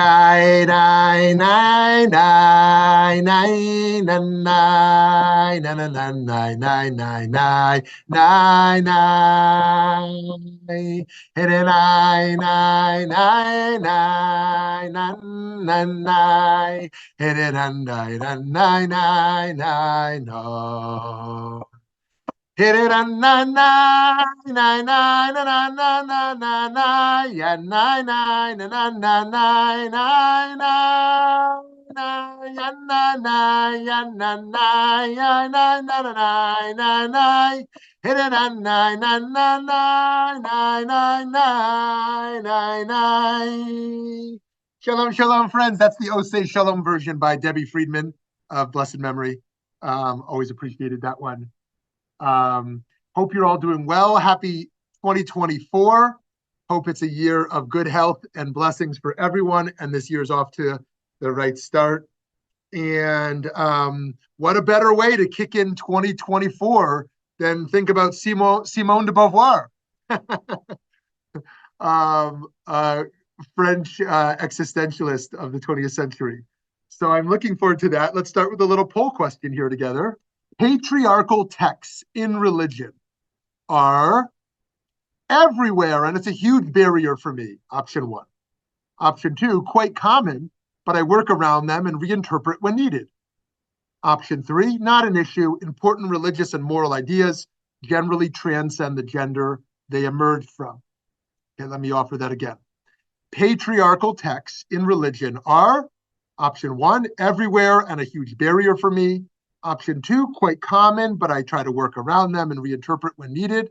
Nine, nine, nine, nine, nine, nine, nine, nine, nine, nine, nine, nine, nine, nine. Hit it, nine, nine, nine, nine, nine, nine, nine. Hit it, nine, nine, nine, nine, nine, nine. Hit it on nine nine nine nine nine nine nine nine nine yeah nine nine nine nine nine nine nine yeah nine nine yeah nine nine yeah nine nine nine nine nine hit it on nine nine nine nine nine nine nine nine nine. Shalom, shalom, friends. That's the Osei Shalom version by Debbie Friedman of blessed memory. Always appreciated that one. Hope you're all doing well. Happy 2024. Hope it's a year of good health and blessings for everyone. And this year's off to the right start. And what a better way to kick in 2024 than think about Simone de Beauvoir, French existentialist of the 20th century. So I'm looking forward to that. Let's start with a little poll question here together. Patriarchal texts in religion are everywhere, and it's a huge barrier for me. Option one. Option two, quite common, but I work around them and reinterpret when needed. Option three, not an issue. Important religious and moral ideas generally transcend the gender they emerged from. Okay, let me offer that again. Patriarchal texts in religion are option one, everywhere and a huge barrier for me. Option two, quite common, but I try to work around them and reinterpret when needed.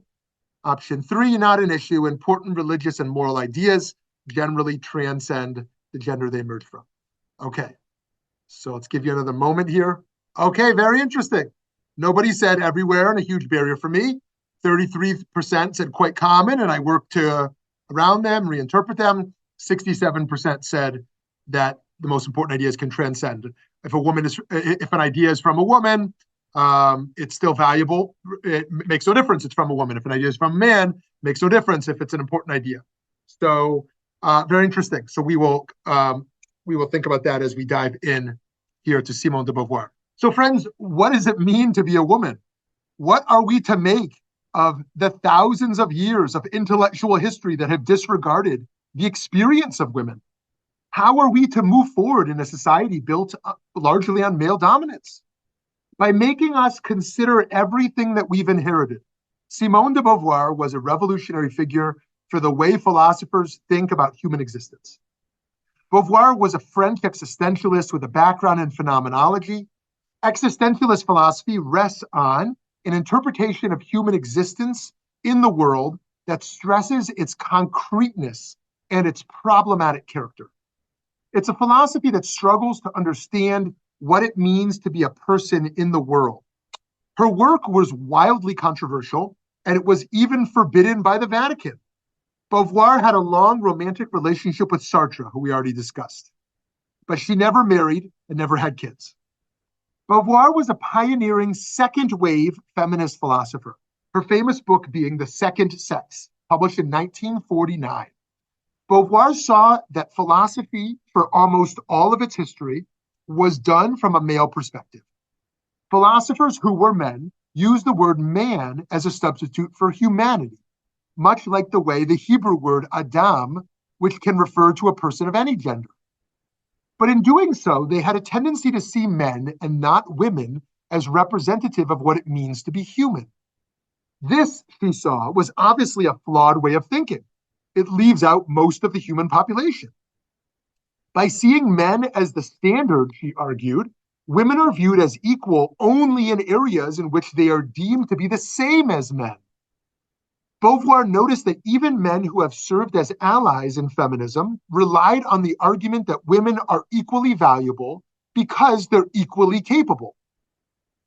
Option three, not an issue. Important religious and moral ideas generally transcend the gender they emerge from. Okay, so let's give you another moment here. Okay, very interesting. Nobody said everywhere and a huge barrier for me. 33% said quite common, and I work around them, reinterpret them. 67% said that the most important ideas can transcend. If an idea is from a woman, it's still valuable. It makes no difference. It's from a woman. If an idea is from a man, it makes no difference if it's an important idea. So very interesting. So we will think about that as we dive in here to Simone de Beauvoir. So friends, what does it mean to be a woman? What are we to make of the thousands of years of intellectual history that have disregarded the experience of women? How are we to move forward in a society built largely on male dominance? By making us consider everything that we've inherited. Simone de Beauvoir was a revolutionary figure for the way philosophers think about human existence. Beauvoir was a French existentialist with a background in phenomenology. Existentialist philosophy rests on an interpretation of human existence in the world that stresses its concreteness and its problematic character. It's a philosophy that struggles to understand what it means to be a person in the world. Her work was wildly controversial, and it was even forbidden by the Vatican. Beauvoir had a long romantic relationship with Sartre, who we already discussed, but she never married and never had kids. Beauvoir was a pioneering second-wave feminist philosopher, her famous book being The Second Sex, published in 1949. Beauvoir saw that philosophy, for almost all of its history, was done from a male perspective. Philosophers who were men used the word man as a substitute for humanity, much like the way the Hebrew word Adam, which can refer to a person of any gender. But in doing so, they had a tendency to see men and not women as representative of what it means to be human. This, she saw, was obviously a flawed way of thinking. It leaves out most of the human population. By seeing men as the standard, she argued, women are viewed as equal only in areas in which they are deemed to be the same as men. Beauvoir noticed that even men who have served as allies in feminism relied on the argument that women are equally valuable because they're equally capable.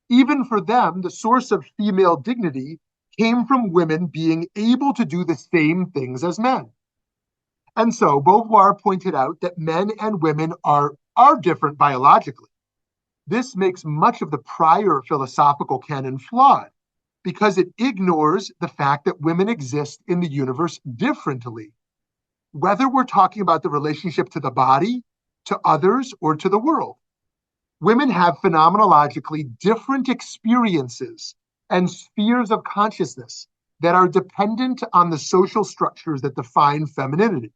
Even for them, the source of female dignity came from women being able to do the same things as men. And so Beauvoir pointed out that men and women are different biologically. This makes much of the prior philosophical canon flawed because it ignores the fact that women exist in the universe differently. Whether we're talking about the relationship to the body to others, or to the world. Women have phenomenologically different experiences and spheres of consciousness that are dependent on the social structures that define femininity.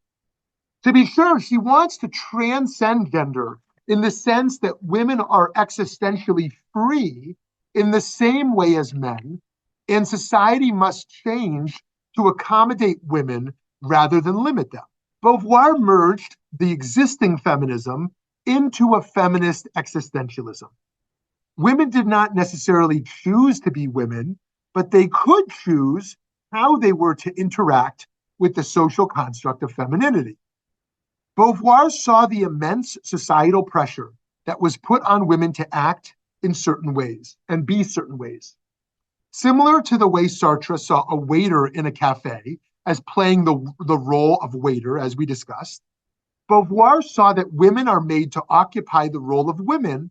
To be sure, she wants to transcend gender in the sense that women are existentially free in the same way as men, and society must change to accommodate women rather than limit them. Beauvoir merged the existing feminism into a feminist existentialism. Women did not necessarily choose to be women, but they could choose how they were to interact with the social construct of femininity. Beauvoir saw the immense societal pressure that was put on women to act in certain ways and be certain ways. Similar to the way Sartre saw a waiter in a cafe as playing the role of waiter, as we discussed, Beauvoir saw that women are made to occupy the role of a woman,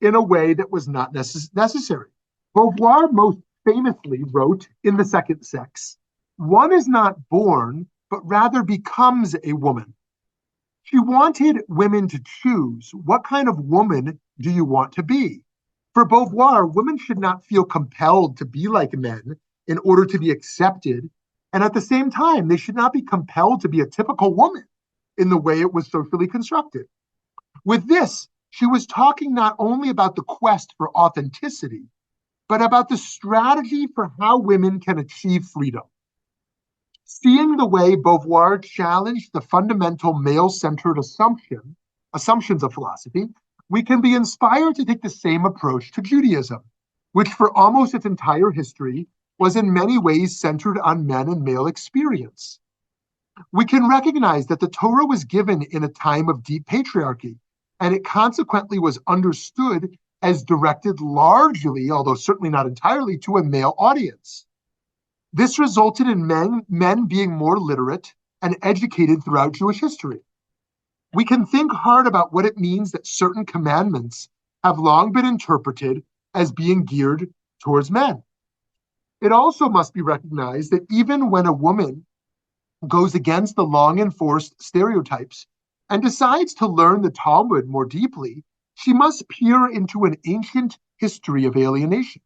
in a way that was not necessary. Beauvoir most famously wrote in The Second Sex, "One is not born, but rather becomes a woman." She wanted women to choose, what kind of woman do you want to be? For Beauvoir, women should not feel compelled to be like men in order to be accepted, and at the same time, they should not be compelled to be a typical woman in the way it was socially constructed. With this, she was talking not only about the quest for authenticity, but about the strategy for how women can achieve freedom. Seeing the way Beauvoir challenged the fundamental male-centered assumptions of philosophy, we can be inspired to take the same approach to Judaism, which for almost its entire history was in many ways centered on men and male experience. We can recognize that the Torah was given in a time of deep patriarchy, and it consequently was understood as directed largely, although certainly not entirely, to a male audience. This resulted in men being more literate and educated throughout Jewish history. We can think hard about what it means that certain commandments have long been interpreted as being geared towards men. It also must be recognized that even when a woman goes against the long enforced stereotypes and decides to learn the Talmud more deeply, she must peer into an ancient history of alienation.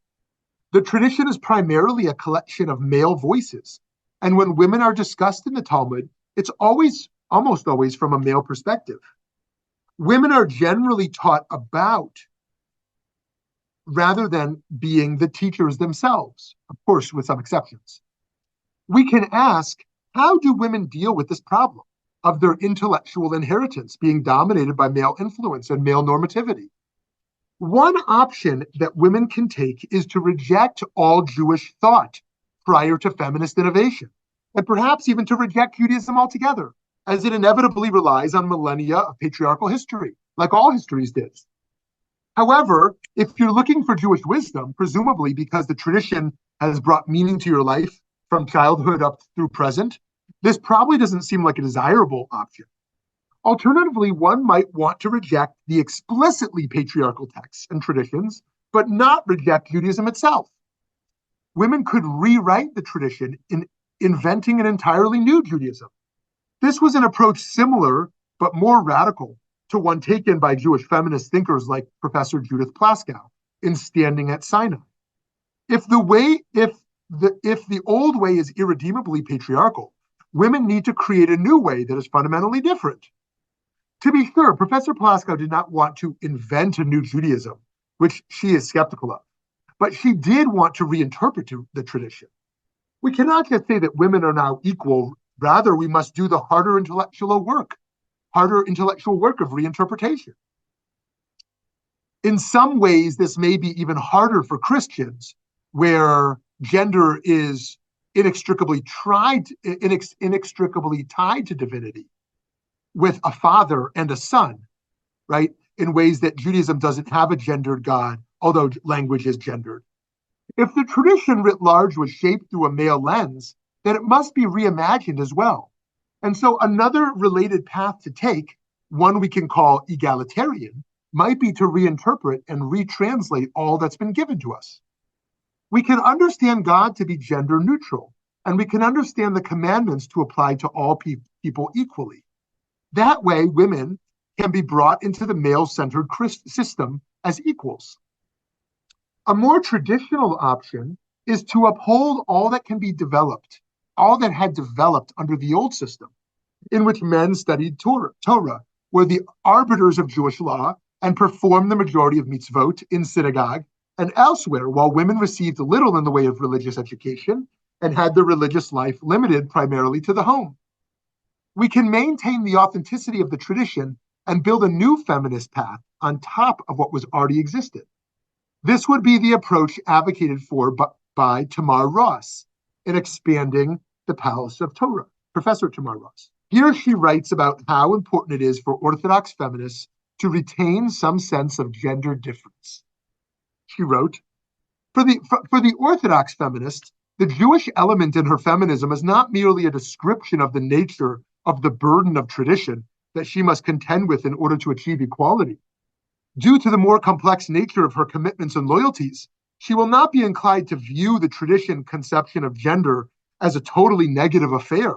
The tradition is primarily a collection of male voices, and when women are discussed in the Talmud, it's almost always from a male perspective. Women are generally taught about rather than being the teachers themselves, of course, with some exceptions. We can ask, how do women deal with this problem of their intellectual inheritance being dominated by male influence and male normativity? One option that women can take is to reject all Jewish thought prior to feminist innovation, and perhaps even to reject Judaism altogether, as it inevitably relies on millennia of patriarchal history, like all histories did. However, if you're looking for Jewish wisdom, presumably because the tradition has brought meaning to your life from childhood up through present, this probably doesn't seem like a desirable option. Alternatively, one might want to reject the explicitly patriarchal texts and traditions, but not reject Judaism itself. Women could rewrite the tradition in inventing an entirely new Judaism. This was an approach similar, but more radical, to one taken by Jewish feminist thinkers like Professor Judith Plaskow in Standing at Sinai. If the old way is irredeemably patriarchal, women need to create a new way that is fundamentally different. To be sure, Professor Plaskow did not want to invent a new Judaism, which she is skeptical of, but she did want to reinterpret the tradition. We cannot just say that women are now equal. Rather, we must do the harder intellectual work of reinterpretation. In some ways, this may be even harder for Christians, where gender is inextricably tied to divinity, with a father and a son, right? In ways that Judaism doesn't have a gendered God, although language is gendered. If the tradition writ large was shaped through a male lens, then it must be reimagined as well. And so another related path to take, one we can call egalitarian, might be to reinterpret and retranslate all that's been given to us. We can understand God to be gender neutral, and we can understand the commandments to apply to all people equally. That way, women can be brought into the male-centered system as equals. A more traditional option is to uphold all that can be developed, all that had developed under the old system, in which men studied Torah, were the arbiters of Jewish law, and performed the majority of mitzvot in synagogue and elsewhere, while women received little in the way of religious education and had their religious life limited primarily to the home. We can maintain the authenticity of the tradition and build a new feminist path on top of what was already existed. This would be the approach advocated for by Tamar Ross in Expanding the Palace of Torah, Professor Tamar Ross. Here she writes about how important it is for Orthodox feminists to retain some sense of gender difference. She wrote, for the Orthodox feminist, the Jewish element in her feminism is not merely a description of the nature of the burden of tradition that she must contend with in order to achieve equality. Due to the more complex nature of her commitments and loyalties, she will not be inclined to view the tradition conception of gender as a totally negative affair.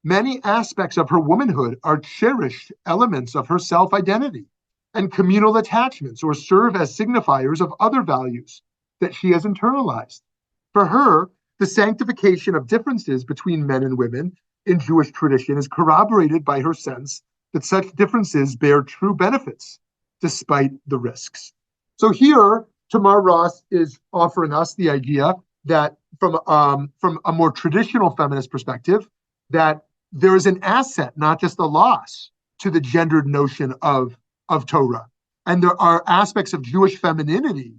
Many aspects of her womanhood are cherished elements of her self-identity and communal attachments, or serve as signifiers of other values that she has internalized. For her, the sanctification of differences between men and women in Jewish tradition is corroborated by her sense that such differences bear true benefits despite the risks. So here, Tamar Ross is offering us the idea that from a more traditional feminist perspective, that there is an asset, not just a loss, to the gendered notion of Torah. And there are aspects of Jewish femininity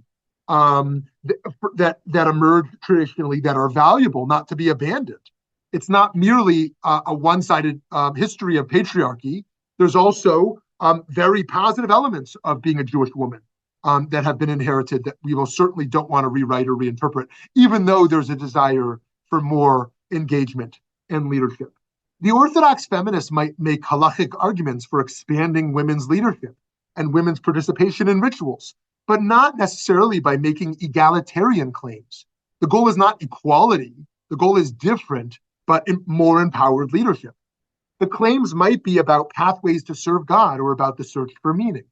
that emerge traditionally that are valuable, not to be abandoned. It's not merely a one-sided history of patriarchy. There's also very positive elements of being a Jewish woman that have been inherited that we most certainly don't want to rewrite or reinterpret, even though there's a desire for more engagement and leadership. The Orthodox feminists might make halachic arguments for expanding women's leadership and women's participation in rituals, but not necessarily by making egalitarian claims. The goal is not equality. The goal is different, but more empowered leadership. The claims might be about pathways to serve God or about the search for meaning.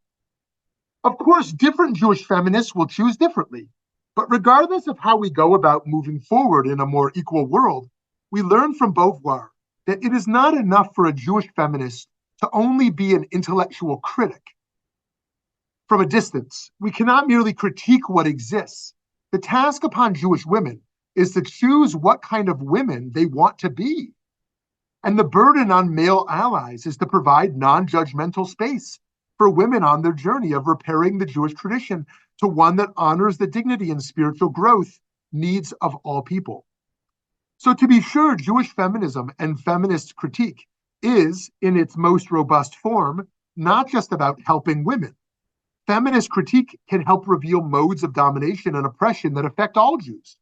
Of course, different Jewish feminists will choose differently, but regardless of how we go about moving forward in a more equal world, we learn from Beauvoir that it is not enough for a Jewish feminist to only be an intellectual critic. From a distance, we cannot merely critique what exists. The task upon Jewish women is to choose what kind of women they want to be. And the burden on male allies is to provide non-judgmental space for women on their journey of repairing the Jewish tradition to one that honors the dignity and spiritual growth needs of all people. So to be sure, Jewish feminism and feminist critique is, in its most robust form, not just about helping women. Feminist critique can help reveal modes of domination and oppression that affect all Jews.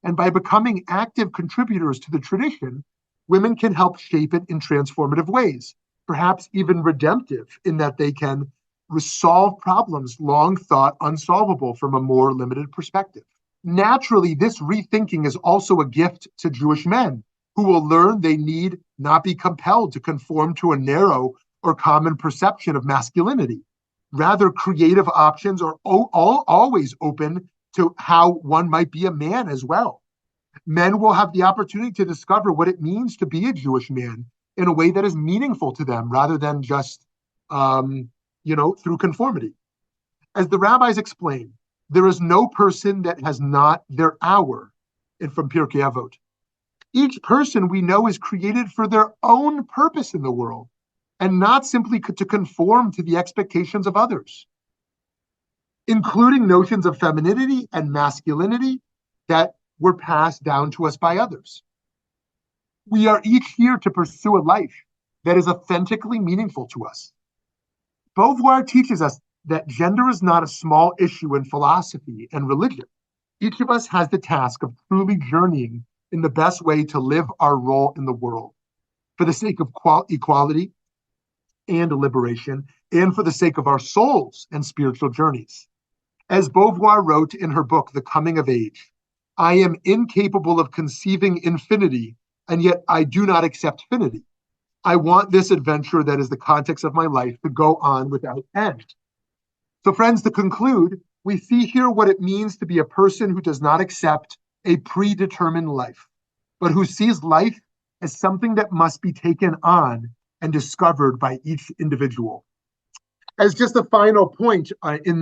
And by becoming active contributors to the tradition, women can help shape it in transformative ways, perhaps even redemptive, in that they can resolve problems long thought unsolvable from a more limited perspective. Naturally, this rethinking is also a gift to Jewish men who will learn they need not be compelled to conform to a narrow or common perception of masculinity. Rather, creative options are always open to how one might be a man as well. Men will have the opportunity to discover what it means to be a Jewish man in a way that is meaningful to them rather than just, through conformity. As the rabbis explain, there is no person that has not their hour, and from Pirkei Avot. Each person we know is created for their own purpose in the world, and not simply to conform to the expectations of others, including notions of femininity and masculinity that were passed down to us by others. We are each here to pursue a life that is authentically meaningful to us. Beauvoir teaches us that gender is not a small issue in philosophy and religion. Each of us has the task of truly journeying in the best way to live our role in the world, for the sake of equality and liberation, and for the sake of our souls and spiritual journeys. As Beauvoir wrote in her book, The Coming of Age, I am incapable of conceiving infinity, and yet I do not accept finity. I want this adventure that is the context of my life to go on without end. So, friends, to conclude, we see here what it means to be a person who does not accept a predetermined life, but who sees life as something that must be taken on and discovered by each individual. As just a final point, in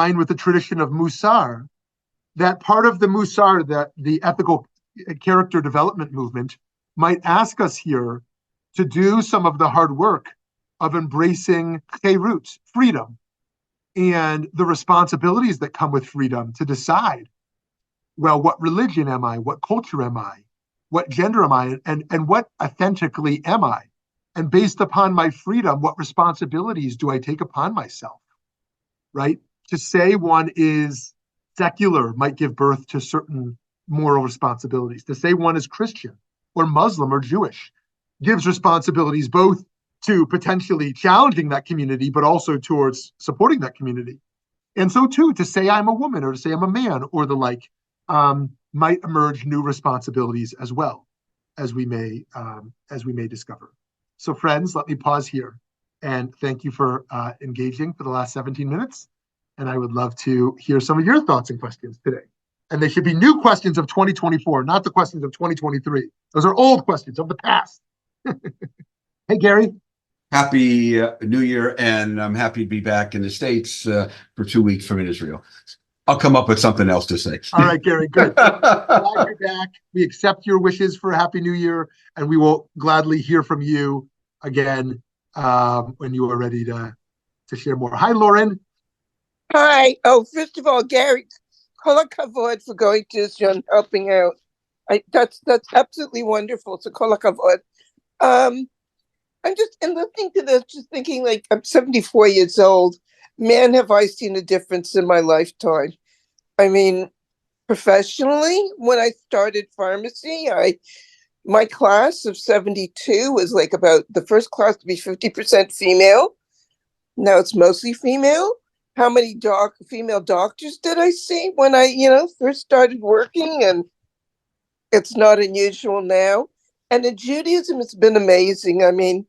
line with the tradition of Musar, that part of the Musar, that the ethical character development movement, might ask us here to do some of the hard work of embracing cherut, freedom, and the responsibilities that come with freedom to decide, well, what religion am I? What culture am I? What gender am I? And what authentically am I? And based upon my freedom, what responsibilities do I take upon myself, right? To say one is secular might give birth to certain moral responsibilities. To say one is Christian or Muslim or Jewish gives responsibilities both to potentially challenging that community, but also towards supporting that community. And so too, to say I'm a woman or to say I'm a man or the like, might emerge new responsibilities as well, as we may discover. So friends, let me pause here and thank you for engaging for the last 17 minutes. And I would love to hear some of your thoughts and questions today. And they should be new questions of 2024, not the questions of 2023. Those are old questions of the past. Hey, Gary. Happy New Year, and I'm happy to be back in the States for 2 weeks from Israel. I'll come up with something else to say. All right, Gary, good. Glad you're back. We accept your wishes for a Happy New Year, and we will gladly hear from you again when you are ready to share more. Hi, Lauren. Hi. Oh, first of all, Gary, kol hakavod for going to Israel and helping out. That's absolutely wonderful. So kol hakavod. I'm just, and listening to this, just thinking like, I'm 74 years old. Man, have I seen a difference in my lifetime. I mean, professionally, when I started pharmacy, my class of 72 was like about the first class to be 50% female. Now it's mostly female. How many female doctors did I see when I, first started working? And it's not unusual now. And in Judaism, it's been amazing. I mean,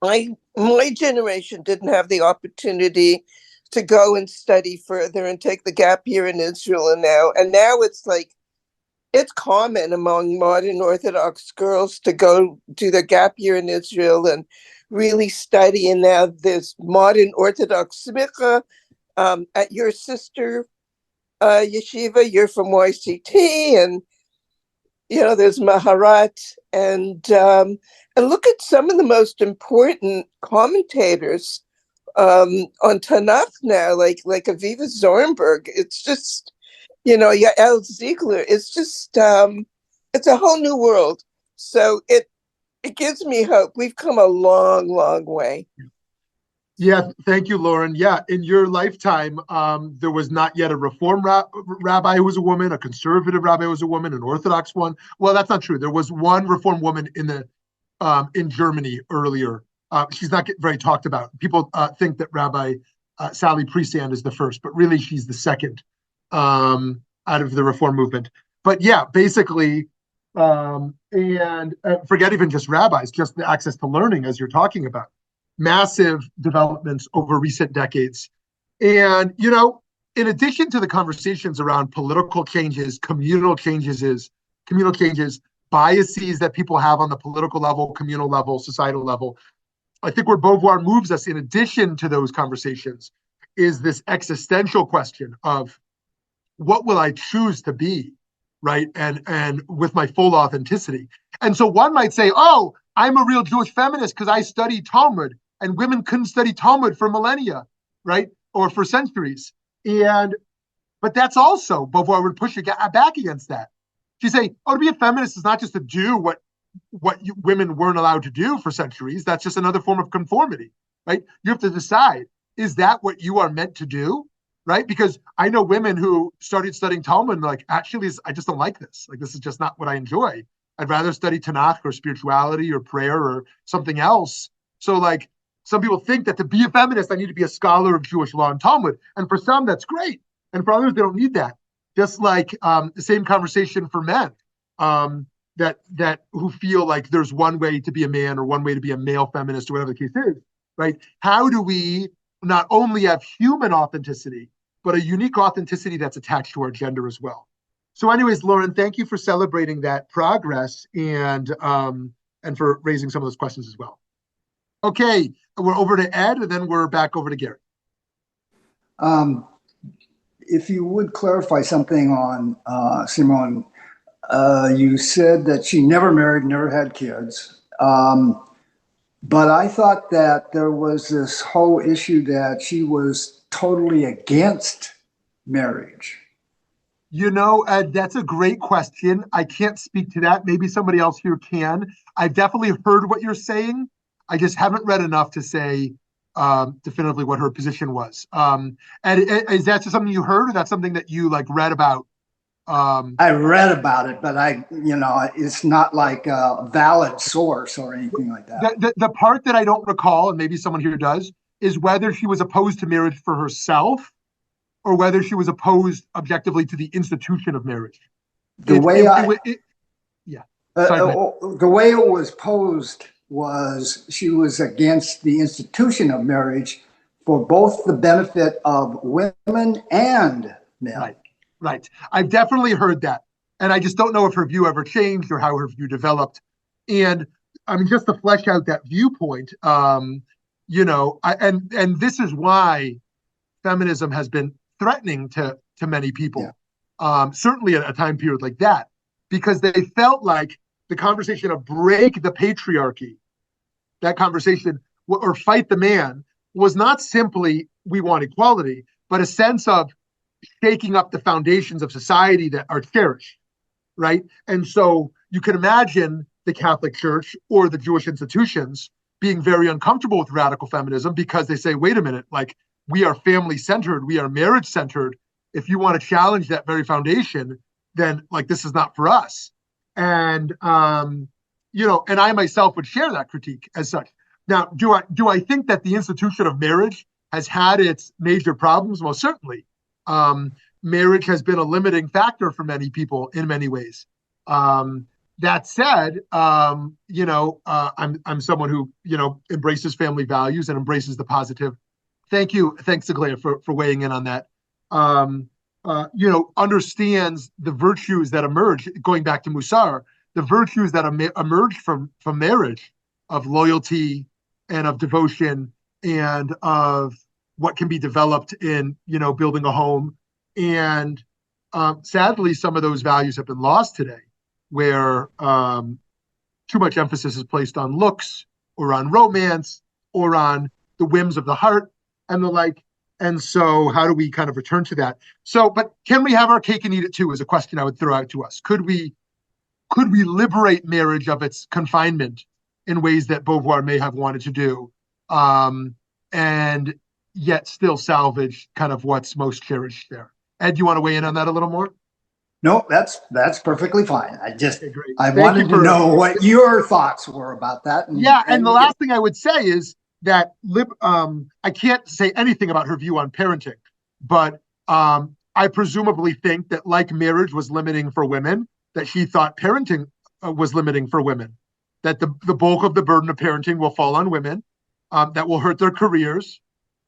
my generation didn't have the opportunity to go and study further and take the gap year in Israel, and now it's like it's common among modern Orthodox girls to go do their gap year in Israel and really study. And now there's modern Orthodox smicha at your sister yeshiva. You're from YCT, and there's Maharat, and look at some of the most important commentators on Tanakh now, like Aviva Zornberg. It's just, Yael Ziegler. It's just, it's a whole new world. So it gives me hope. We've come a long, long way. Yeah, thank you, Lauren. Yeah, in your lifetime, there was not yet a Reform rabbi who was a woman, a conservative rabbi who was a woman, an Orthodox one. Well, that's not true. There was one Reform woman in Germany earlier. She's not very talked about. People think that Rabbi Sally Priesand is the first, but really she's the second out of the Reform movement. But yeah, basically, and forget even just rabbis, just the access to learning, as you're talking about. Massive developments over recent decades. And, in addition to the conversations around political changes, communal changes, biases that people have on the political level, communal level, societal level, I think where Beauvoir moves us in addition to those conversations is this existential question of what will I choose to be, right? And with my full authenticity. And so one might say, oh, I'm a real Jewish feminist because I studied Talmud, and women couldn't study Talmud for millennia, right? Or for centuries. But that's also, Beauvoir would push back against that. She'd say, oh, to be a feminist is not just to do what women weren't allowed to do for centuries. That's just another form of conformity, right? You have to decide, is that what you are meant to do, right? Because I know women who started studying Talmud and like, actually, I just don't like this. Like, this is just not what I enjoy. I'd rather study Tanakh or spirituality or prayer or something else. So like, some people think that to be a feminist, I need to be a scholar of Jewish law and Talmud. And for some, that's great. And for others, they don't need that. Just like the same conversation for men. that who feel like there's one way to be a man or one way to be a male feminist or whatever the case is, right? How do we not only have human authenticity, but a unique authenticity that's attached to our gender as well? So anyways, Lauren, thank you for celebrating that progress and for raising some of those questions as well. Okay, we're over to Ed, and then we're back over to Gary. If you would clarify something on Simone, you said that she never married, never had kids. But I thought that there was this whole issue that she was totally against marriage. Ed, that's a great question. I can't speak to that. Maybe somebody else here can. I've definitely heard what you're saying. I just haven't read enough to say definitively what her position was. And is that just something you heard, or that's something that you read about? I read about it, but it's not like a valid source or anything like that. The part that I don't recall, and maybe someone here does, is whether she was opposed to marriage for herself or whether she was opposed objectively to the institution of marriage. The way it was posed was she was against the institution of marriage for both the benefit of women and men. Right. I've definitely heard that. And I just don't know if her view ever changed or how her view developed. And I mean, just to flesh out that viewpoint, and this is why feminism has been threatening to many people, certainly at a time period like that, because they felt like the conversation of break the patriarchy, that conversation, or fight the man, was not simply we want equality, but a sense of shaking up the foundations of society that are cherished, right? And so you can imagine the Catholic Church or the Jewish institutions being very uncomfortable with radical feminism because they say, wait a minute, we are family-centered, we are marriage-centered. If you want to challenge that very foundation, then this is not for us. And and I myself would share that critique as such. Now, do I think that the institution of marriage has had its major problems? Well, certainly. Marriage has been a limiting factor for many people in many ways. That said, I'm someone who embraces family values and embraces the positive. Thanks, Aglaia, for weighing in on that. Understands the virtues that emerge, going back to Musar, the virtues that emerge from marriage, of loyalty and of devotion and of what can be developed in building a home. And sadly, some of those values have been lost today, where too much emphasis is placed on looks or on romance or on the whims of the heart and the like. And so how do we kind of return to that? So, but can we have our cake and eat it too, is a question I would throw out to us. Could we liberate marriage of its confinement in ways that Beauvoir may have wanted to do, and yet still salvage kind of what's most cherished there? Ed, do you want to weigh in on that a little more? No, that's perfectly fine. I Thank wanted to know what your thoughts were about that. And the last thing I would say is that I can't say anything about her view on parenting, but I presumably think that like marriage was limiting for women, that she thought parenting was limiting for women, that the bulk of the burden of parenting will fall on women, that will hurt their careers,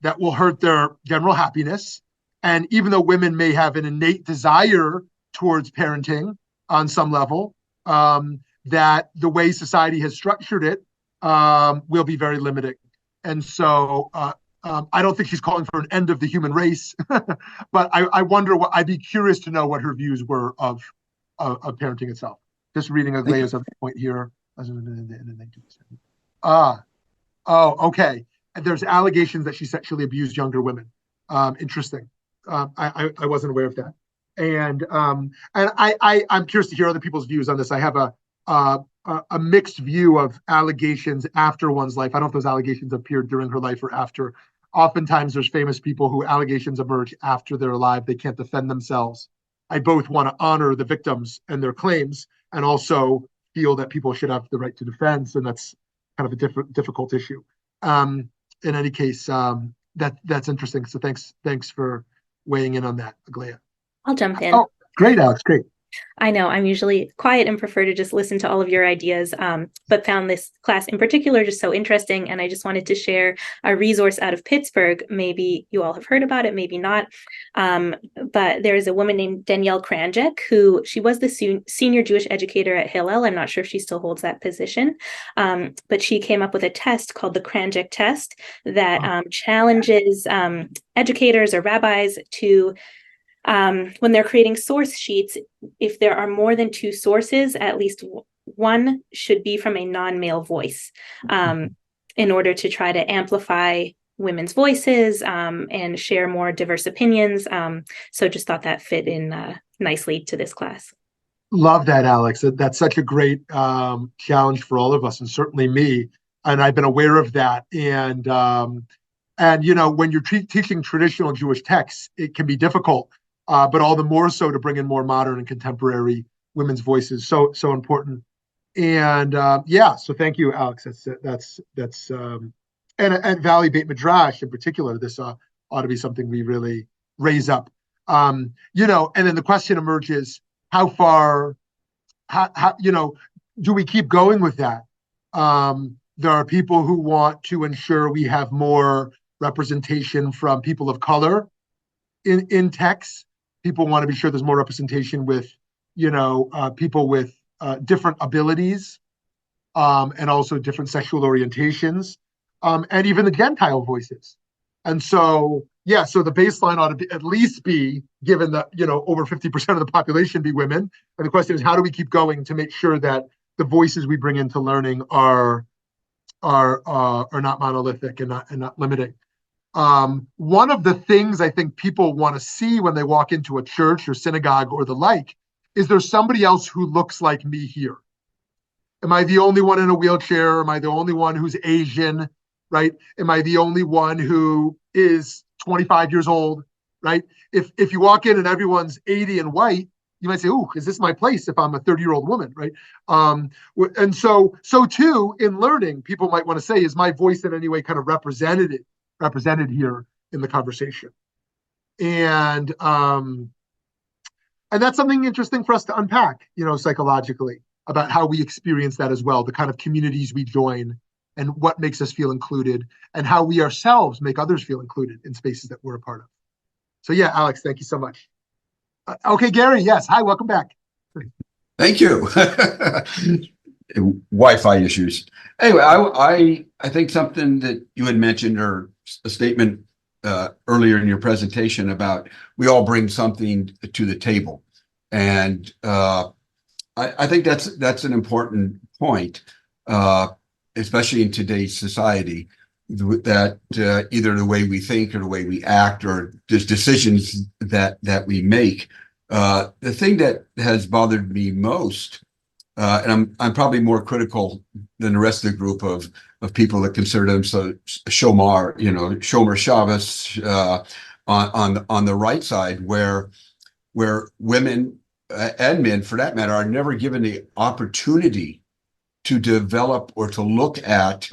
that will hurt their general happiness. And even though women may have an innate desire towards parenting on some level, that the way society has structured it will be very limiting. And so I don't think she's calling for an end of the human race, but I wonder I'd be curious to know what her views were of parenting itself. Just reading Aglaia's point here. Okay. There's allegations that she sexually abused younger women. Interesting. I wasn't aware of that. And I'm curious to hear other people's views on this. I have a mixed view of allegations after one's life. I don't know if those allegations appeared during her life or after. Oftentimes there's famous people who allegations emerge after they're alive. They can't defend themselves. I both want to honor the victims and their claims and also feel that people should have the right to defense. And that's kind of a difficult issue. In any case, that's interesting. So thanks for weighing in on that, Aglaia. I'll jump in. Oh, great, Alex. Great. I know I'm usually quiet and prefer to just listen to all of your ideas, but found this class in particular just so interesting. And I just wanted to share a resource out of Pittsburgh. Maybe you all have heard about it, maybe not. But there's a woman named Danielle Kranjek, she was the senior Jewish educator at Hillel. I'm not sure if she still holds that position, but she came up with a test called the Kranjek test that challenges educators or rabbis to when they're creating source sheets, if there are more than two sources, at least one should be from a non-male voice, in order to try to amplify women's voices and share more diverse opinions. So just thought that fit in nicely to this class. Love that, Alex. That's such a great challenge for all of us, and certainly me. And I've been aware of that. And when you're teaching traditional Jewish texts, it can be difficult. But all the more so to bring in more modern and contemporary women's voices. So important. And so thank you, Alex. That's and at Valley Beit Midrash in particular, this ought to be something we really raise up. And then the question emerges: how far? How do we keep going with that? There are people who want to ensure we have more representation from people of color in texts. People want to be sure there's more representation with, people with different abilities, and also different sexual orientations, and even the Gentile voices. And so the baseline ought to at least be, given that, over 50% of the population be women. And the question is, how do we keep going to make sure that the voices we bring into learning are not monolithic and not limiting? One of the things I think people want to see when they walk into a church or synagogue or the like is there somebody else who looks like me here? Am I the only one in a wheelchair? Am I the only one who's Asian, right? Am I the only one who is 25 years old, right? If you walk in and everyone's 80 and white, you might say, "Oh, is this my place if I'm a 30-year-old woman," right? And so too, in learning, people might want to say, is my voice in any way kind of represented here in the conversation? And that's something interesting for us to unpack, psychologically, about how we experience that as well, the kind of communities we join and what makes us feel included, and how we ourselves make others feel included in spaces that we're a part of. So Alex, thank you so much. Okay, Gary, yes. Hi, welcome back. Thank you. Wi-Fi issues. Anyway, I think something that you had mentioned, or a statement earlier in your presentation, about we all bring something to the table, and I think that's an important point, especially in today's society, that either the way we think or the way we act or just decisions that we make. The thing that has bothered me most, and I'm probably more critical than the rest of the group of people that consider themselves Shomer, Shomer Shabbos, on the right side, where women and men, for that matter, are never given the opportunity to develop or to look at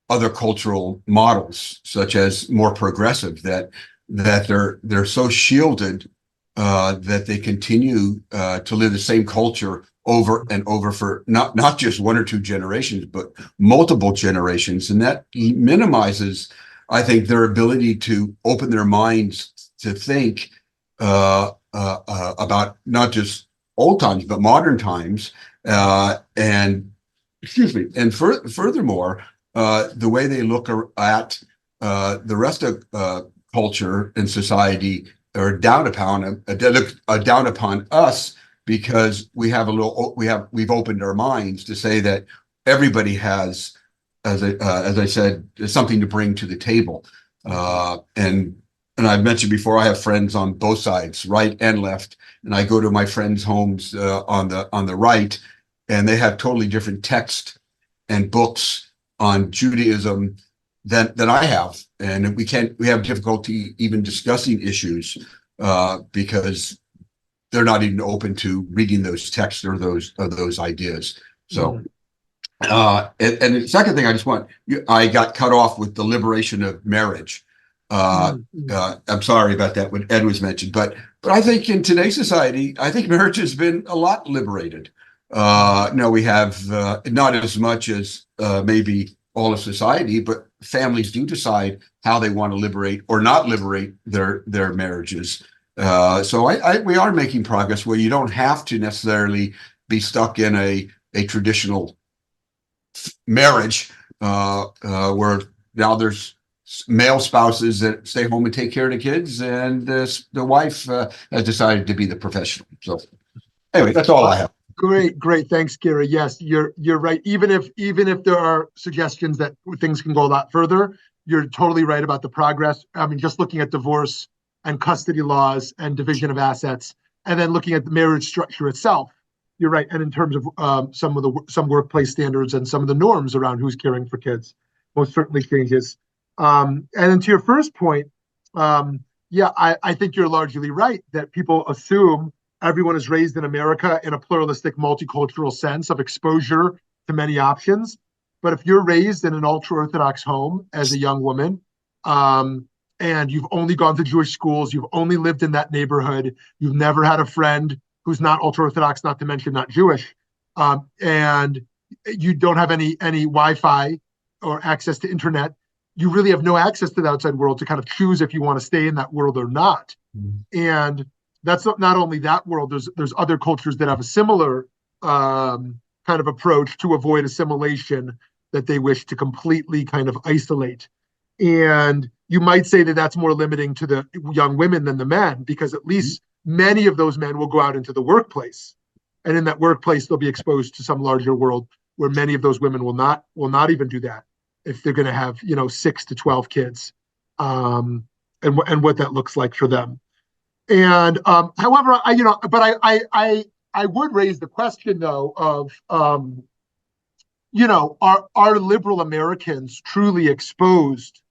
other cultural models, such as more progressive, that they're so shielded that they continue to live the same culture over and over for not just one or two generations, but multiple generations. And that minimizes, I think, their ability to open their minds to think about not just old times, but modern times. And furthermore, the way they look at the rest of culture and society, or down upon us, because we've opened our minds to say that everybody has, as I said, something to bring to the table. And I've mentioned before, I have friends on both sides, right and left, and I go to my friends' homes on the right, and they have totally different texts and books on Judaism than I have, and we have difficulty even discussing issues because they're not even open to reading those texts or those ideas. So, and the second thing, I got cut off with the liberation of marriage. I'm sorry about that when Ed was mentioned, but But I think in today's society, I think marriage has been a lot liberated. No, we have not as much as maybe all of society, but families do decide how they want to liberate or not liberate their marriages. So we are making progress where you don't have to necessarily be stuck in a traditional marriage where now there's male spouses that stay home and take care of the kids, and the wife has decided to be the professional. So anyway, that's all I have. Great. Thanks, Gary. Yes, you're right. Even if there are suggestions that things can go a lot further, you're totally right about the progress. I mean, just looking at divorce and custody laws and division of assets, and then looking at the marriage structure itself, you're right. And in terms of some workplace standards and some of the norms around who's caring for kids, most certainly changes. And then to your first point, yeah, I think you're largely right that people assume everyone is raised in America in a pluralistic, multicultural sense of exposure to many options. But if you're raised in an ultra-Orthodox home as a young woman, and you've only gone to Jewish schools, you've only lived in that neighborhood, you've never had a friend who's not ultra-Orthodox, not to mention not Jewish, and you don't have any Wi-Fi or access to internet, you really have no access to the outside world to kind of choose if you want to stay in that world or not. And that's not only that world, there's other cultures that have a similar kind of approach to avoid assimilation that they wish to completely kind of isolate. And you might say that that's more limiting to the young women than the men, because at least many of those men will go out into the workplace. And in that workplace, they'll be exposed to some larger world where many of those women will not even do that if they're going to have, 6 to 12 kids, and what that looks like for them. And however, I would raise the question though of, are liberal Americans truly exposed,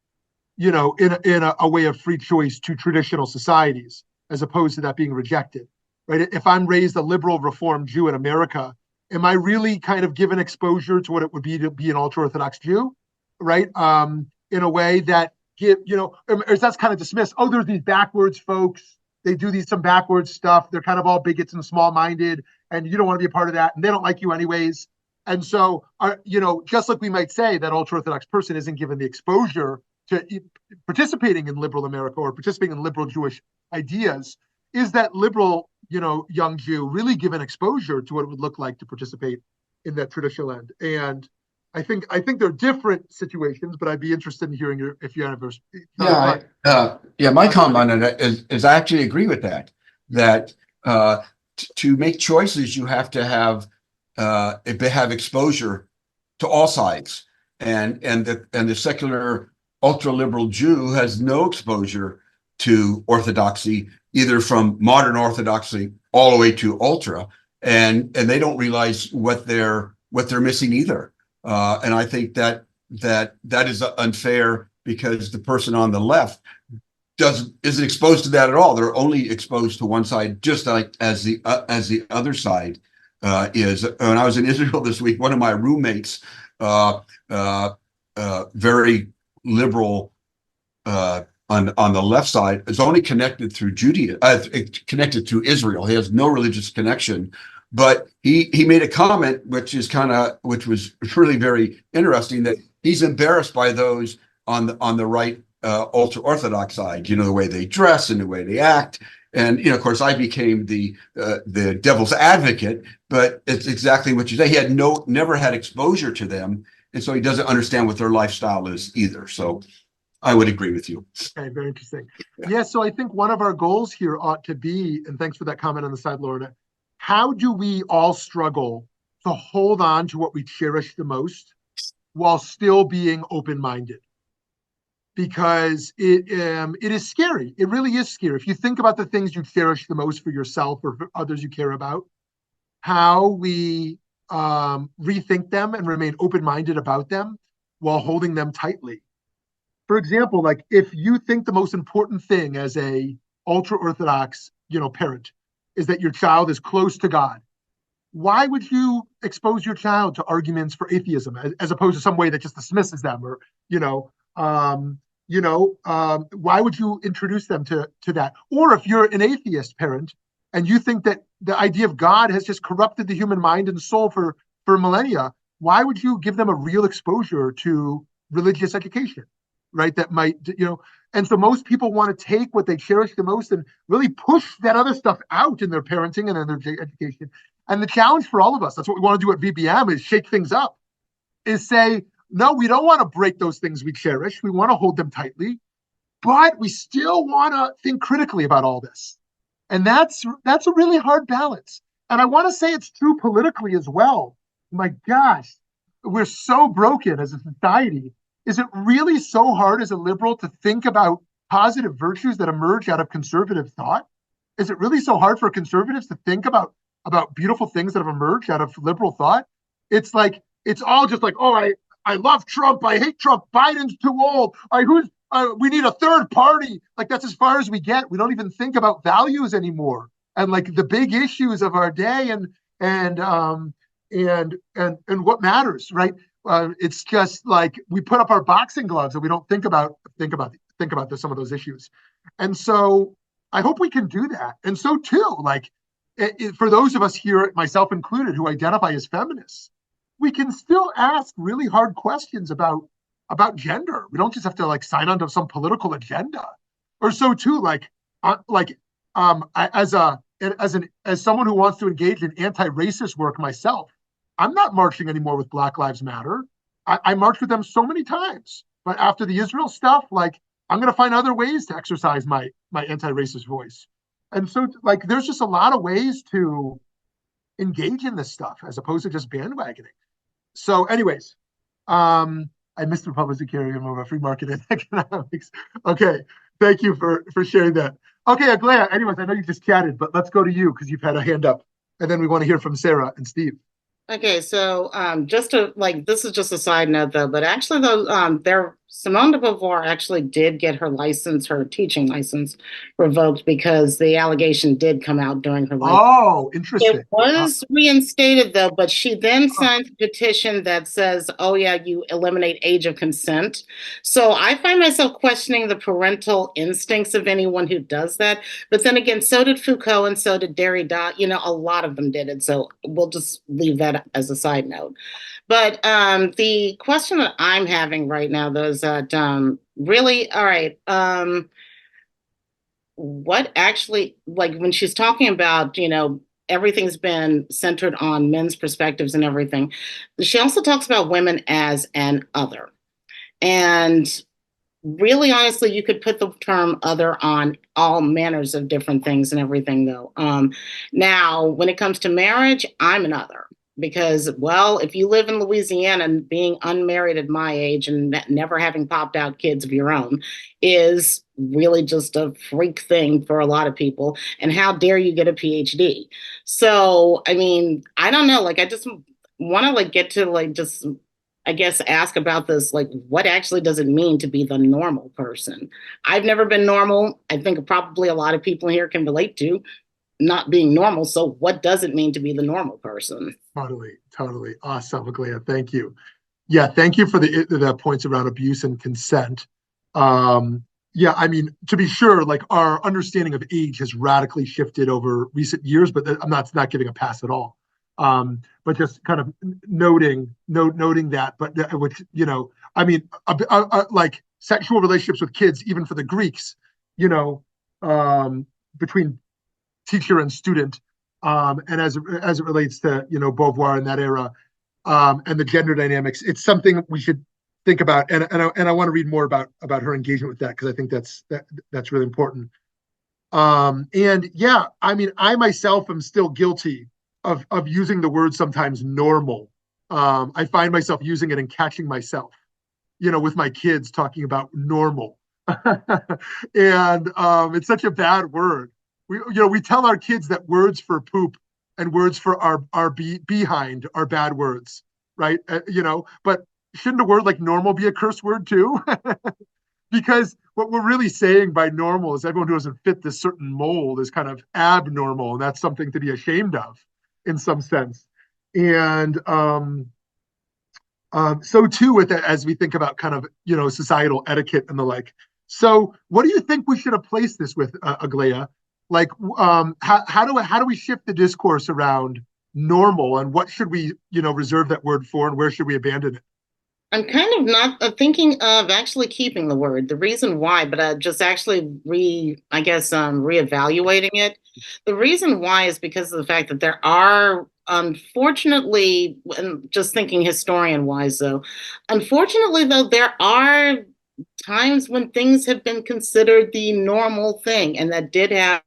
in a way of free choice to traditional societies, as opposed to that being rejected, right? If I'm raised a liberal Reformed Jew in America, am I really kind of given exposure to what it would be to be an ultra-Orthodox Jew, right? In a way that or that's kind of dismissed. Oh, there's these backwards folks. They do some backwards stuff. They're kind of all bigots and small-minded, and you don't want to be a part of that, and they don't like you anyways. And so, just like we might say that ultra-Orthodox person isn't given the exposure to participating in liberal America or participating in liberal Jewish ideas, is that liberal, young Jew really given exposure to what it would look like to participate in that traditional end? And I think they're different situations, but I'd be interested in hearing if you have my comment on that is I actually agree with that. That to make choices, you have to have exposure to all sides, and the secular ultra liberal Jew has no exposure to orthodoxy, either from modern orthodoxy all the way to ultra, and they don't realize what they're missing either. And I think that is unfair, because the person on the left isn't exposed to that at all. They're only exposed to one side, just like as the other side is. When I was in Israel this week, one of my roommates, very liberal on the left side, is only connected through Judaism, connected through Israel. He has no religious connection. But he made a comment which was really very interesting, that he's embarrassed by those on the right ultra Orthodox side, the way they dress and the way they act. And of course, I became the devil's advocate, but it's exactly what you say. He had never had exposure to them, and so he doesn't understand what their lifestyle is either. So I would agree with you. Okay, very interesting. Yeah, so I think one of our goals here ought to be, and thanks for that comment on the side, Lorna, how do we all struggle to hold on to what we cherish the most while still being open-minded? Because it is scary. It really is scary. If you think about the things you cherish the most for yourself or for others you care about, how we rethink them and remain open-minded about them while holding them tightly. For example, like if you think the most important thing as a ultra-Orthodox, parent is that your child is close to God, why would you expose your child to arguments for atheism as opposed to some way that just dismisses them or, why would you introduce them to that? Or if you're an atheist parent and you think that the idea of God has just corrupted the human mind and soul for millennia, why would you give them a real exposure to religious education, right? That might, and so most people want to take what they cherish the most and really push that other stuff out in their parenting and in their education. And the challenge for all of us, that's what we want to do at VBM, is shake things up, is say, no, we don't want to break those things we cherish. We want to hold them tightly, but we still want to think critically about all this. And that's a really hard balance. And I want to say it's true politically as well. My gosh, we're so broken as a society. Is it really so hard as a liberal to think about positive virtues that emerge out of conservative thought? Is it really so hard for conservatives to think about beautiful things that have emerged out of liberal thought? It's like, it's all just like, oh, I love Trump. I hate Trump. Biden's too old. We need a third party. Like, that's as far as we get. We don't even think about values anymore and like the big issues of our day and what matters, right? It's just like we put up our boxing gloves and we don't think about some of those issues. And so I hope we can do that. And so too, like for those of us here, myself included, who identify as feminists, we can still ask really hard questions about gender. We don't just have to like sign on to some political agenda. Or so too, as someone who wants to engage in anti-racist work myself, I'm not marching anymore with Black Lives Matter. I marched with them so many times, but after the Israel stuff, like I'm going to find other ways to exercise my anti-racist voice. And so, like, there's just a lot of ways to engage in this stuff as opposed to just bandwagoning. So, anyways, I missed the publicitarian of free market and economics. Okay, thank you for sharing that. Okay, Aglaya, anyways, I know you just chatted, but let's go to you because you've had a hand up. And then we want to hear from Sarah and Steve. Okay, so just to this is just a side note though, but actually though, Simone de Beauvoir actually did get her teaching license revoked because the allegation did come out during her life. Oh, interesting. It was reinstated though, but she then signed a petition that says, oh yeah, you eliminate age of consent. So I find myself questioning the parental instincts of anyone who does that. But then again, so did Foucault and so did Derrida. A lot of them did it. So we'll just leave that as a side note. But the question that I'm having right now, though, is that really, all right, what actually, like when she's talking about, everything's been centered on men's perspectives and everything, she also talks about women as an other. And really, honestly, you could put the term other on all manners of different things and everything, though. Now, when it comes to marriage, I'm an other. Because, well, if you live in Louisiana and being unmarried at my age and never having popped out kids of your own is really just a freak thing for a lot of people. And how dare you get a PhD? So, I mean, I don't know. Like, I just want to get to I guess, ask about this, what actually does it mean to be the normal person? I've never been normal. I think probably a lot of people here can relate to not being normal. So what does it mean to be the normal person? Totally. Awesome, Aglaya. Thank you. Yeah, thank you for the points around abuse and consent. Yeah, I mean, to be sure, our understanding of age has radically shifted over recent years, but I'm not giving a pass at all. But just kind of noting that, but which, I mean, sexual relationships with kids, even for the Greeks, between teacher and student, and as it relates to Beauvoir in that era, and the gender dynamics, it's something we should think about. And I want to read more about her engagement with that because I think that's really important. And yeah, I mean, I myself am still guilty of using the word sometimes normal. I find myself using it and catching myself, with my kids talking about normal, and it's such a bad word. We tell our kids that words for poop and words for our behind are bad words, right? But shouldn't a word like normal be a curse word too? Because what we're really saying by normal is everyone who doesn't fit this certain mold is kind of abnormal, and that's something to be ashamed of in some sense. And So too with it, as we think about kind of, societal etiquette and the like. So what do you think we should place this with, Aglaia? Like, how do we shift the discourse around normal, and what should we, reserve that word for, and where should we abandon it? I'm kind of not thinking of actually keeping the word. The reason why, but just actually reevaluating it. The reason why is because of the fact that there are, unfortunately, and just thinking historian wise though, unfortunately though, there are times when things have been considered the normal thing, and that did have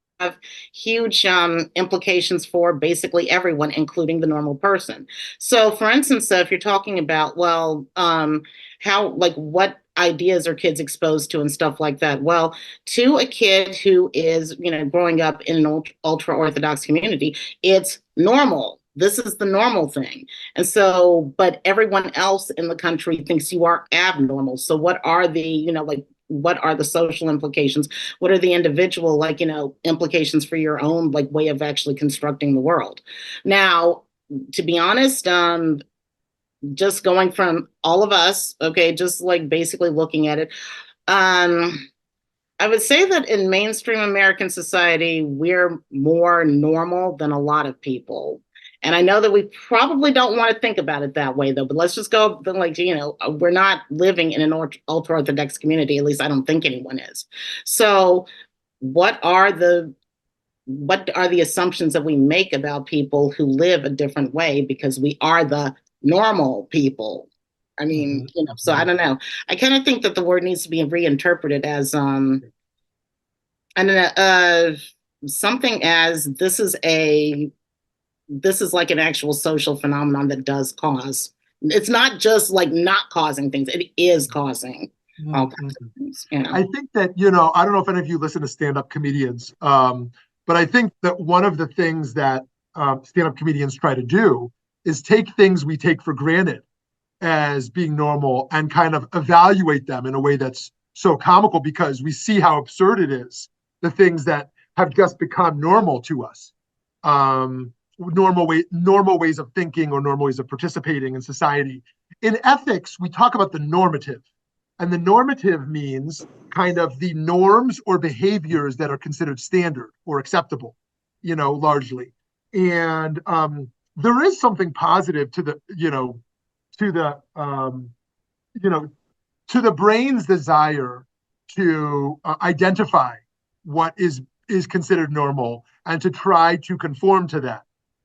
huge implications for basically everyone, including the normal person. So, for instance, if you're talking about, well, what ideas are kids exposed to and stuff like that? Well, to a kid who is, growing up in an ultra Orthodox community, it's normal. This is the normal thing. And so, but everyone else in the country thinks you are abnormal. So what are what are the social implications? What are the individual, implications for your own, way of actually constructing the world? Now, to be honest, just going from all of us, okay, just basically looking at it, I would say that in mainstream American society, we're more normal than a lot of people. And I know that we probably don't want to think about it that way, though. But let's just go, we're not living in an ultra-Orthodox community. At least I don't think anyone is. So what are the assumptions that we make about people who live a different way because we are the normal people? I mean, so I don't know. I kind of think that the word needs to be reinterpreted as, something as this is like an actual social phenomenon that does cause. It's not just not causing things; it is causing all kinds of things. I think that, I don't know if any of you listen to stand-up comedians, but I think that one of the things that stand-up comedians try to do is take things we take for granted as being normal and kind of evaluate them in a way that's so comical, because we see how absurd it is, the things that have just become normal to us. Normal ways of thinking, or normal ways of participating in society. In ethics, we talk about the normative, and the normative means kind of the norms or behaviors that are considered standard or acceptable, largely. And there is something positive to the, to the brain's desire to identify what is considered normal and to try to conform to that.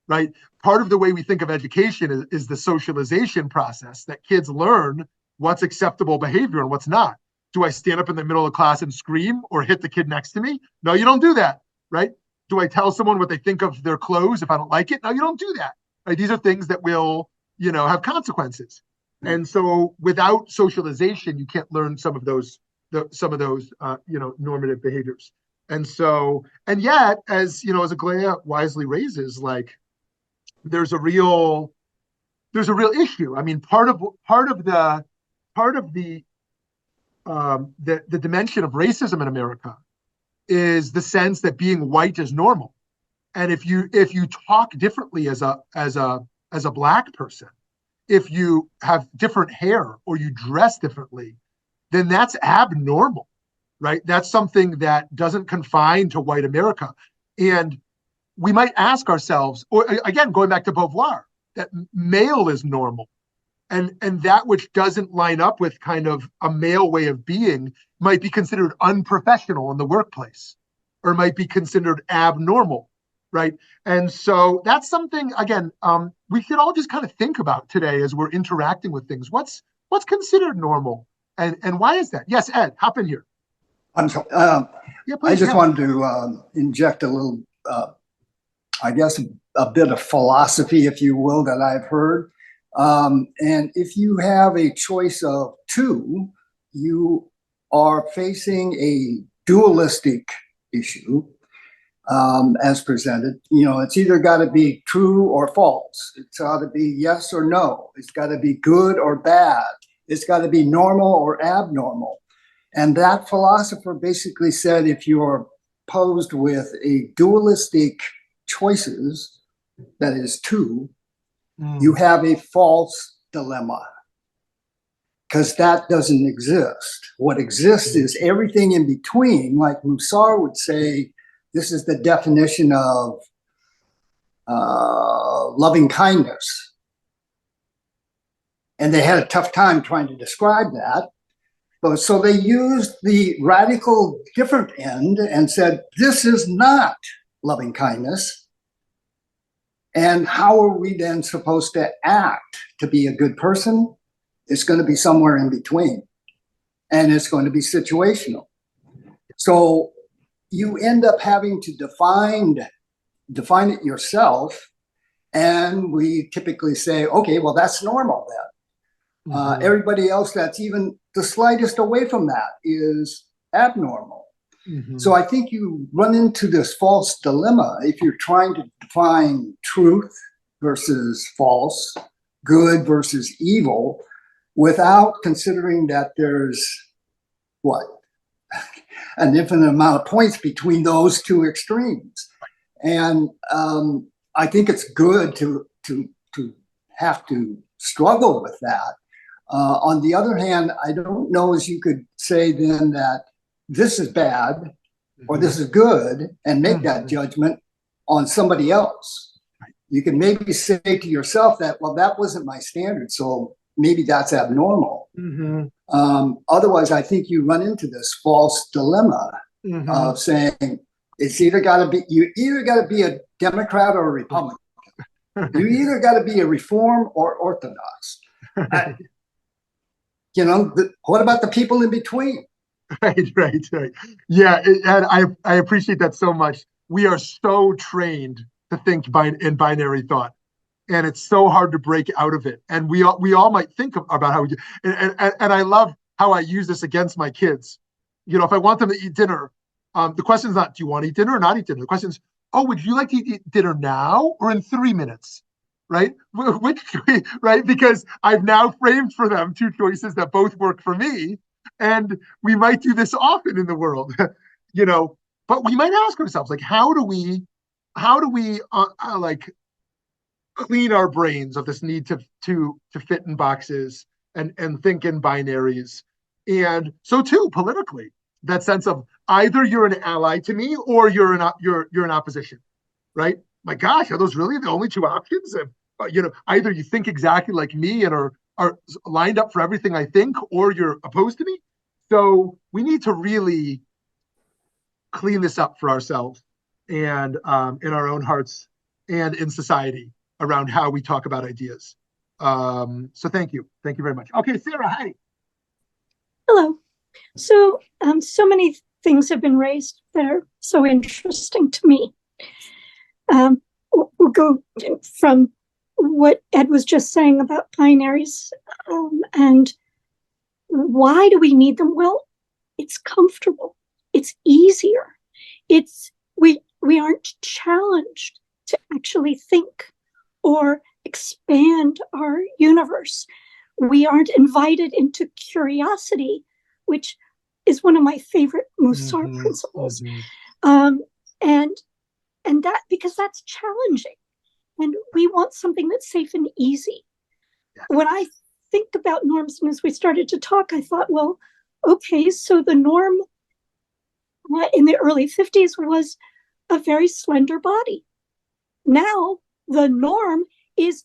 Right? Part of the way we think of education is the socialization process, that kids learn what's acceptable behavior and what's not. Do I stand up in the middle of class and scream or hit the kid next to me? No, you don't do that, right? Do I tell someone what they think of their clothes if I don't like it? No, you don't do that. Right? These are things that will, have consequences. And so without socialization, you can't learn some of those normative behaviors. And so, and yet, as as Aglaia wisely raises, there's a real issue. I mean, part of the dimension of racism in America is the sense that being white is normal. And if you talk differently as a Black person, if you have different hair or you dress differently, then that's abnormal, right? That's something that doesn't confine to white America. And we might ask ourselves, or again, going back to Beauvoir, that male is normal. And that which doesn't line up with kind of a male way of being might be considered unprofessional in the workplace, or might be considered abnormal, right? And so that's something, again, we should all just kind of think about today as we're interacting with things. What's considered normal, and why is that? Yes, Ed, hop in here. I'm sorry. Yeah, please, I just wanted to inject a little, I guess, a bit of philosophy, if you will, that I've heard. And if you have a choice of two, you are facing a dualistic issue as presented. It's either got to be true or false. It's got to be yes or no. It's got to be good or bad. It's got to be normal or abnormal. And that philosopher basically said, if you're posed with a dualistic choices, that is two, you have a false dilemma. because that doesn't exist. What exists is everything in between. Like Musar would say, this is the definition of loving kindness. And they had a tough time trying to describe that. But so they used the radical different end and said, this is not loving kindness. And how are we then supposed to act to be a good person? It's going to be somewhere in between. And it's going to be situational. So you end up having to define it yourself. And we typically say, okay, well, that's normal then. Everybody else that's even the slightest away from that is abnormal. So I think you run into this false dilemma if you're trying to define truth versus false, good versus evil, without considering that there's an infinite amount of points between those two extremes. And I think it's good to have to struggle with that. On the other hand, I don't know as you could say then that this is bad or this is good and make that judgment on somebody else. You can maybe say to yourself that, well, that wasn't my standard, so maybe that's abnormal. Otherwise, I think you run into this false dilemma of saying it's either you either got to be a Democrat or a Republican. You either got to be a Reform or Orthodox. What about the people in between? Right. Yeah, and I appreciate that so much. We are so trained to think in binary thought, and it's so hard to break out of it. And we all might think about how we do. And I love how I use this against my kids. If I want them to eat dinner, the question is not, do you want to eat dinner or not eat dinner? The question is, would you like to eat dinner now or in 3 minutes? Right? Right? Because I've now framed for them two choices that both work for me. And we might do this often in the world, but we might ask ourselves, like, how do we like clean our brains of this need to fit in boxes and think in binaries? And so too, politically, that sense of either you're an ally to me or you're in opposition, right? My gosh, are those really the only two options? Either you think exactly like me and are lined up for everything I think, or you're opposed to me. So we need to really clean this up for ourselves and in our own hearts and in society around how we talk about ideas. So thank you very much. Okay, Sarah, hi. Hello. So many things have been raised that are so interesting to me. We'll go from what Ed was just saying about binaries and why do we need them? Well, it's comfortable. It's easier. We aren't challenged to actually think or expand our universe. We aren't invited into curiosity, which is one of my favorite Musar principles. And that, because that's challenging. And we want something that's safe and easy. When I think about norms, and as we started to talk, I thought, well, okay, so the norm in the early 50s was a very slender body. Now the norm is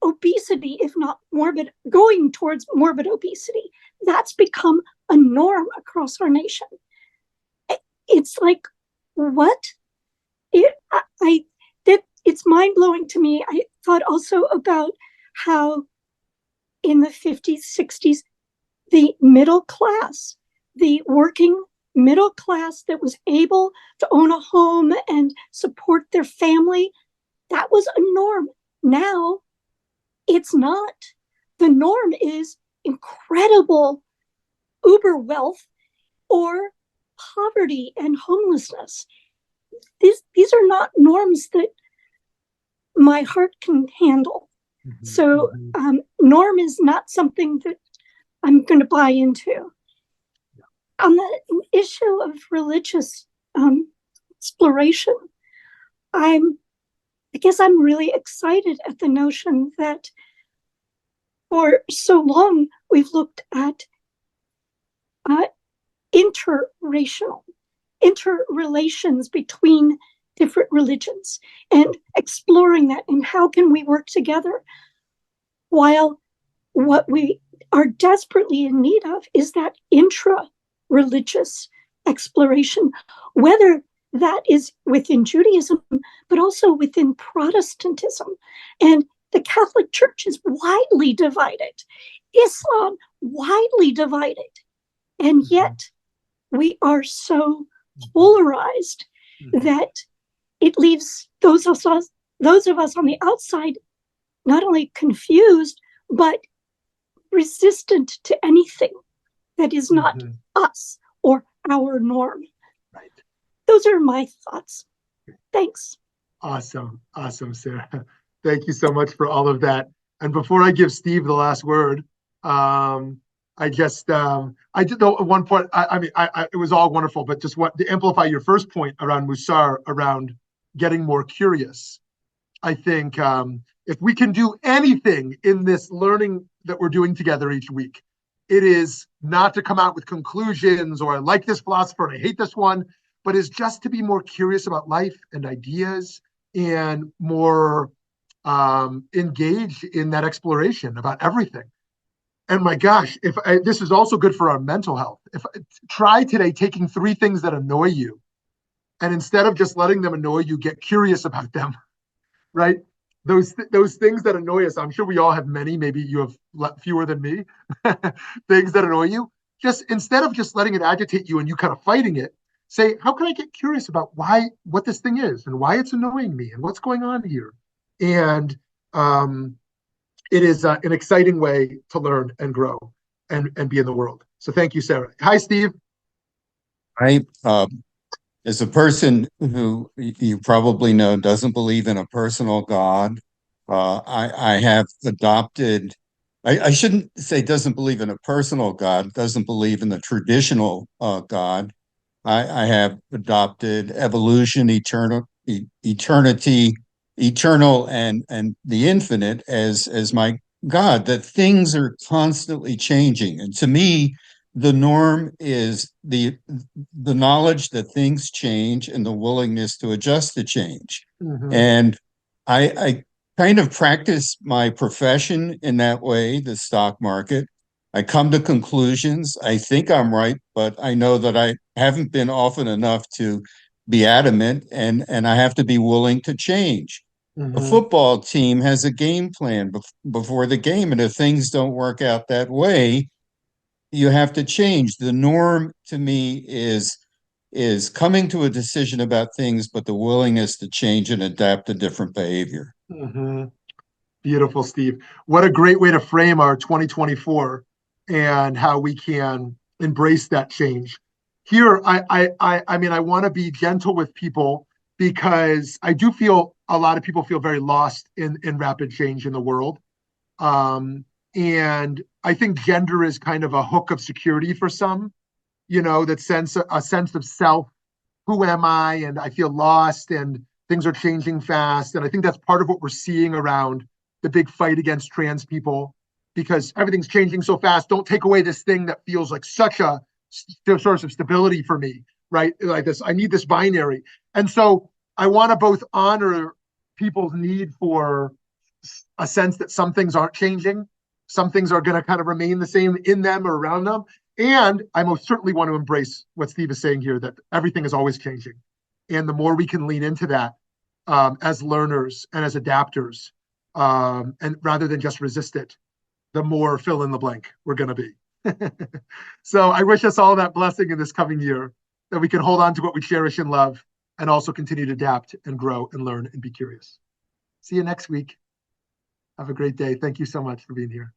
obesity, if not morbid, going towards morbid obesity. That's become a norm across our nation. It's like, what? It's mind-blowing to me. I thought also about how in the 50s, 60s, the middle class, the working middle class that was able to own a home and support their family, that was a norm. Now, it's not. The norm is incredible uber wealth or poverty and homelessness. These are not norms that my heart can handle. So norm is not something that I'm going to buy into. On the issue of religious exploration, I guess I'm really excited at the notion that for so long we've looked at interrelations between different religions and exploring that and how can we work together, while what we are desperately in need of is that intra-religious exploration, whether that is within Judaism, but also within Protestantism. And the Catholic Church is widely divided, Islam widely divided, and yet we are so polarized that it leaves those of us on the outside not only confused, but resistant to anything that is not us or our norm. Right. Those are my thoughts. Thanks. Awesome, Sarah. Thank you so much for all of that. And before I give Steve the last word, I did know at one point, it was all wonderful, but just to amplify your first point around Musar, around getting more curious. I think if we can do anything in this learning that we're doing together each week, it is not to come out with conclusions or I like this philosopher and I hate this one, but is just to be more curious about life and ideas and more engaged in that exploration about everything. And my gosh, this is also good for our mental health. Try today taking 3 things that annoy you, and instead of just letting them annoy you, get curious about them, right? Those things that annoy us, I'm sure we all have many, maybe you have fewer than me, things that annoy you. Just instead of just letting it agitate you and you kind of fighting it, say, how can I get curious about what this thing is and why it's annoying me and what's going on here? And it is an exciting way to learn and grow and be in the world. So thank you, Sarah. Hi, Steve. As a person who you probably know doesn't believe in a personal God, I have adopted, I shouldn't say doesn't believe in a personal God, doesn't believe in the traditional God. I have adopted evolution, eternity, eternal, and the infinite as my God, that things are constantly changing. And to me, the norm is the knowledge that things change and the willingness to adjust to change. And I kind of practice my profession in that way, the stock market. I come to conclusions. I think I'm right, but I know that I haven't been often enough to be adamant, and I have to be willing to change. A football team has a game plan before the game, and if things don't work out that way, you have to change. The norm to me is coming to a decision about things, but the willingness to change and adapt to different behavior. Beautiful, Steve. What a great way to frame our 2024 and how we can embrace that change. Here, I mean, I want to be gentle with people because I do feel a lot of people feel very lost in rapid change in the world. And I think gender is kind of a hook of security for some, that a sense of self. Who am I? And I feel lost and things are changing fast. And I think that's part of what we're seeing around the big fight against trans people, because everything's changing so fast. Don't take away this thing that feels like such a source of stability for me, right? Like this, I need this binary. And so I want to both honor people's need for a sense that some things aren't changing. Some things are going to kind of remain the same in them or around them. And I most certainly want to embrace what Steve is saying here, that everything is always changing. And the more we can lean into that as learners and as adapters, and rather than just resist it, the more fill in the blank we're going to be. So I wish us all that blessing in this coming year, that we can hold on to what we cherish and love, and also continue to adapt and grow and learn and be curious. See you next week. Have a great day. Thank you so much for being here.